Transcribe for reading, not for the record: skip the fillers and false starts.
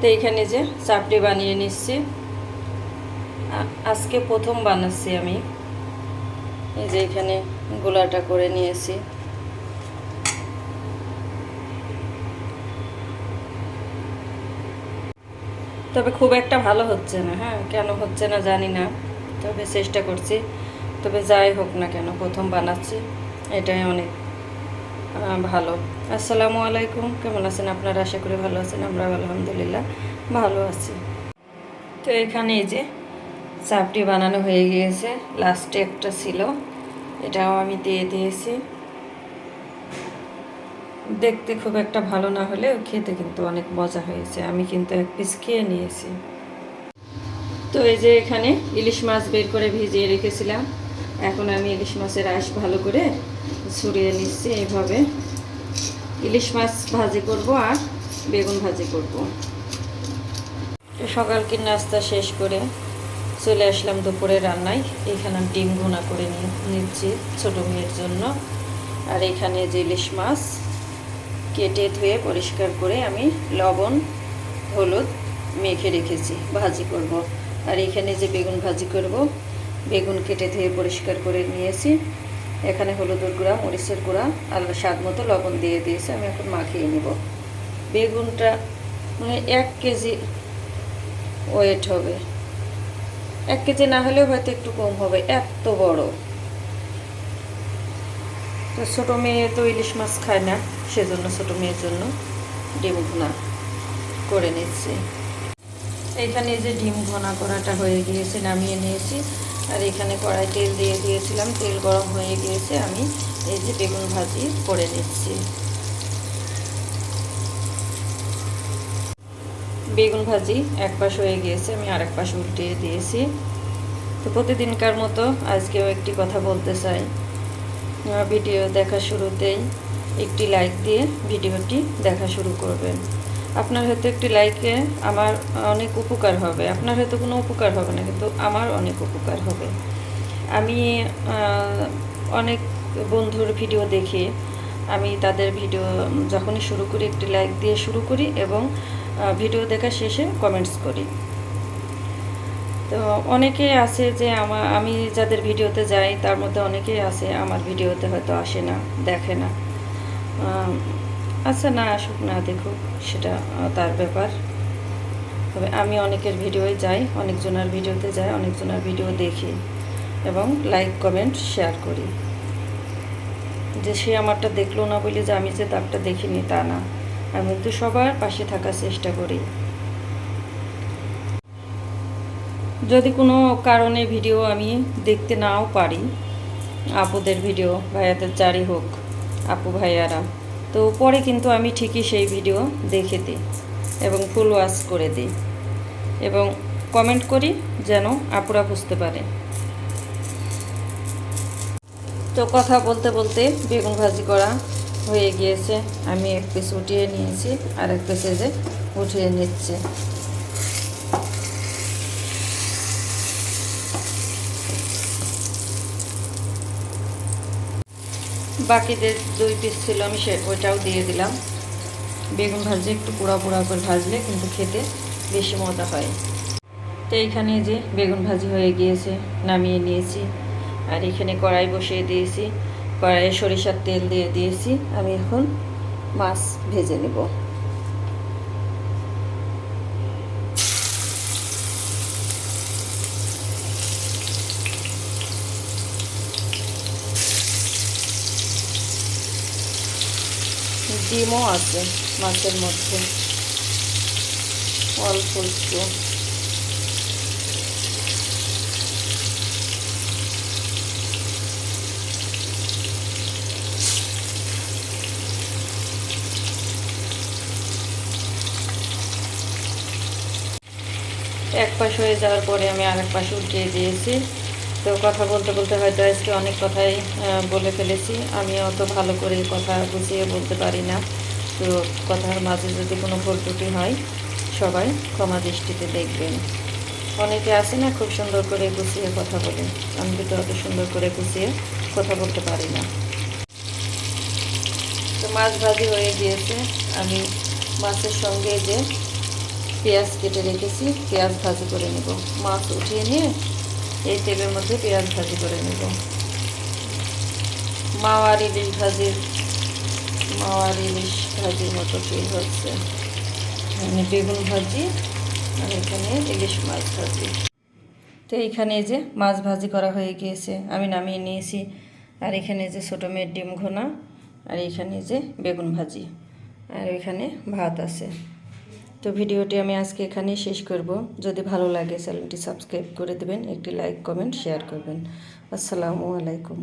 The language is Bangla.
তো এইখানে যে চাপড়ি বানিয়ে নিচ্ছি, আজকে প্রথম বানাচ্ছি আমি। এই যে এখানে গোলাটা করে নিয়েছি। তবে খুব একটা ভালো হচ্ছে না, হ্যাঁ কেন হচ্ছে না জানি না, তবে চেষ্টা করছি। তবে যাই হোক না কেন, প্রথম বানাচ্ছি, এটাই অনেক ভালো। আসসালামু আলাইকুম, কেমন আছেন আপনারা? আশা করি ভালো আছেন। আমরা আলহামদুলিল্লাহ ভালো আছি। তো এখানে এই যে চাপটি বানানো হয়ে গিয়েছে, লাস্টে একটা ছিল, এটাও আমি দিয়ে দিয়েছি। দেখতে খুব একটা ভালো না হলেও খেতে কিন্তু অনেক মজা হয়েছে। আমি কিন্তু এক পিস খেয়ে নিয়েছি। তো এই যে এখানে ইলিশ মাছ বের করে ভিজিয়ে রেখেছিলাম, এখন আমি ইলিশ মাছের আঁশ ভালো করে ছড়িয়ে নিচ্ছি। এইভাবে ইলিশ মাছ ভাজি করব আর বেগুন ভাজি করব। সকালকে নাস্তা শেষ করে চলে আসলাম দুপুরে রান্নায়। এখানে ডিম ভুনা করে নিচ্ছি ছোটো মেয়ের জন্য। আর এখানে যে ইলিশ মাছ কেটে ধুয়ে পরিষ্কার করে আমি লবণ হলুদ মেখে রেখেছি, ভাজি করব। আর এখানে যে বেগুন ভাজি করব, বেগুন কেটে ধুয়ে পরিষ্কার করে নিয়েছি। এখানে হলুদের গুঁড়া মরিচের গুঁড়া আর স্বাদ মতো লবণ দিয়ে দিয়েছি। আমি এখন মাখিয়ে নেব। বেগুনটা মানে 1 কেজি ওয়েট হবে, 1 কেজি না হলেও হয়তো একটু কম হবে, এত বড়। তো ছোটো মেয়ে তো ইলিশ মাছ খায় না, সেজন্য ছোটো মেয়ের জন্য ডিম ভুনা করে নিচ্ছি। এখানে যে ডিম ভুনা করাটা হয়ে গিয়েছে, নামিয়ে নিয়েছি। আর এখানে কড়াই তেল দিয়ে দিয়েছিলাম, তেল গরম হয়ে গিয়েছে, আমি এই যে বেগুন ভাজি করে নিচ্ছি। বেগুন ভাজি এক পাশ হয়ে গিয়েছে, আমি আরেক পাশ উল্টিয়ে দিয়েছি। তো প্রতিদিনকার মতো আজকেও একটি কথা বলতে চাই। ভিডিও দেখা শুরুতেই একটি লাইক দিয়ে ভিডিওটি দেখা শুরু করবেন। আপনার হয়তো একটি লাইকে আমার অনেক উপকার হবে, আপনার হয়তো কোনো উপকার হবে না, কিন্তু আমার অনেক উপকার হবে। আমি অনেক বন্ধুর ভিডিও দেখি, আমি তাদের ভিডিও যখনই শুরু করি একটি লাইক দিয়ে শুরু করি এবং ভিডিও দেখা শেষে কমেন্টস করি। তো অনেকেই আছে যে আমি যাদের ভিডিওতে যাই তার মধ্যে অনেকেই আছে আমার ভিডিওতে হয়তো আসে না, দেখে না। আচ্ছা, না আসুক না দেখুক, সেটা তার ব্যাপার। তবে আমি অনেকের ভিডিওয় যাই, অনেকজনের ভিডিওতে যাই, অনেকজনের ভিডিও দেখি এবং লাইক কমেন্ট শেয়ার করি। যে সে আমারটা দেখলো না বলে যে আমি যে তারটা দেখিনি তা না, আমি কিন্তু সবার পাশে থাকার চেষ্টা করি। যদি কোনো কারণে ভিডিও আমি দেখতে নাও পারি, আপুদের ভিডিও, ভাইয়াদের যারই হোক, আপু ভাইয়ারা, তো পরে কিন্তু আমি ঠিকই সেই ভিডিও দেখে দিই এবং ফুল ওয়াচ করে দিই এবং কমেন্ট করি যেন আপুরা বুঝতে পারে। তো কথা বলতে বলতে বেগুন ভাজি করা হয়ে গিয়েছে, আমি এক পিস উঠিয়ে নিয়েছি আর এক পিসে যে উঠিয়ে নিচ্ছে। বাকি যে 2 পিস ছিল আমি ওইটাও দিয়ে দিলাম। বেগুন ভাজি একটু পোড়া পোড়া করে ভাজলে কিন্তু খেতে বেশি মজা হয়। তো এইখানে যে বেগুন ভাজি হয়ে গিয়েছে, নামিয়ে নিয়েছি। আর এখানে কড়াই বসিয়ে দিয়েছি, কড়াইয়ে সরিষার তেল দিয়ে দিয়েছি। আমি এখন মাছ ভেজে নেব। ডিমও আছে মাছের মধ্যে, অল্প একটু। এক পাশ হয়ে যাওয়ার পরে আমি আরেক পাশ উল্টিয়ে দিয়েছি। তো কথা বলতে বলতে হয়তো আজকে অনেক কথাই বলে ফেলেছি। আমি অত ভালো করে কথা গুছিয়ে বলতে পারি না। তো কথার মাঝে যদি কোনো ভুল ত্রুটি হয় সবাই ক্ষমা দৃষ্টিতে দেখবেন। অনেকে আছে না খুব সুন্দর করে গুছিয়ে কথা বলে, আমি কিন্তু অত সুন্দর করে গুছিয়ে কথা বলতে পারি না। তো মাছ ভাজি হয়ে গিয়েছে, আমি মাছের সঙ্গে যে পেঁয়াজ কেটে রেখেছি, পেঁয়াজ ভাজি করে নেব। মাছ উঠিয়ে নিয়ে এই তেলের মধ্যে পেঁয়াজ ভাজি করে নেব। মাওয়ার ইলিশ ভাজির মতো ফিল হচ্ছে। এখানে বেগুন ভাজি আর এখানে ইলিশ মাছ ভাজি। তো এইখানে যে মাছ ভাজি করা হয়ে গিয়েছে, আমি নামিয়ে নিয়েছি। আর এখানে যে ছোটো মেয়ের ডিম ঘোনা, আর এখানে যে বেগুন ভাজি, আর এখানে ভাত আছে। তো ভিডিওটি আমি আজকে এখানেই শেষ করব। যদি ভালো লাগে চ্যানেলটি সাবস্ক্রাইব করে দেবেন, একটি লাইক কমেন্ট শেয়ার করবেন। আসসালামু আলাইকুম।